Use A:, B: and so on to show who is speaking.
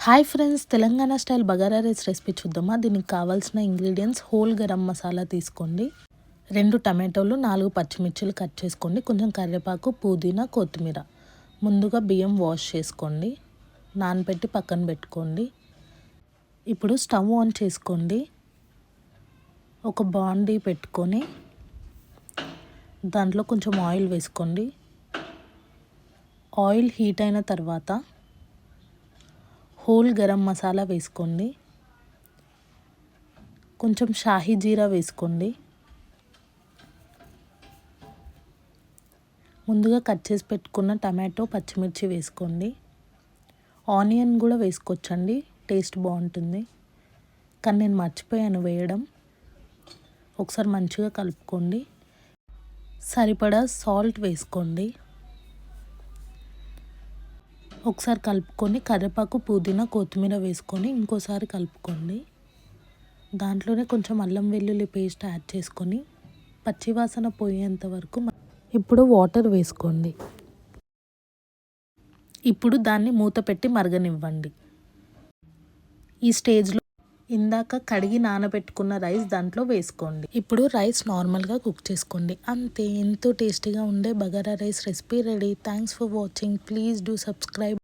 A: Hi friends, Telangana style bagara rice recipe చూద్దామా. దీనికి కావాల్సిన ఇంగ్రీడియంట్స్: హోల్ గరం మసాలా తీసుకోండి, 2 టమాటోలు, 4 పచ్చిమిర్చిలు కట్ చేసుకోండి, కొంచెం కరివేపాకు, పుదీనా, కొత్తిమీర. ముందుగా బియ్యం వాష్ చేసుకోండి, నానబెట్టి పక్కన పెట్టుకోండి. ఇప్పుడు స్టవ్ ఆన్ చేసుకోండి, ఒక బాండీ పెట్టుకొని దాంట్లో కొంచెం ఆయిల్ వేసుకోండి. ఆయిల్ హీట్ అయిన తర్వాత హోల్ గరం మసాలా వేసుకోండి, కొంచెం షాహీ జీరా వేసుకోండి. ముందుగా కట్ చేసి పెట్టుకున్న టమాటో, పచ్చిమిర్చి వేసుకోండి. ఆనియన్ కూడా వేసుకోవచ్చండి, టేస్ట్ బాగుంటుంది, కానీ నేను మర్చిపోయాను వేయడం. ఒకసారి మంచిగా కలుపుకోండి. సరిపడా సాల్ట్ వేసుకోండి. ఒకసారి కలుపుకొని కరివేపాకు, పుదీనా, కొత్తిమీర వేసుకొని ఇంకోసారి కలుపుకోండి. దాంట్లోనే కొంచెం అల్లం వెల్లుల్లి పేస్ట్ యాడ్ చేసుకొని పచ్చివాసన పోయేంత వరకు ఇప్పుడు వాటర్ వేసుకోండి. ఇప్పుడు దాన్ని మూత పెట్టి మరగనివ్వండి. ఈ స్టేజ్లో ఇందాక కడిగి నానబెట్టుకున్న రైస్ దాంట్లో వేసుకోండి. ఇప్పుడు రైస్ నార్మల్గా కుక్ చేసుకోండి. అంతే, ఎంతో టేస్టీగా ఉండే bagara rice recipe ready. Thanks for watching. Please do subscribe.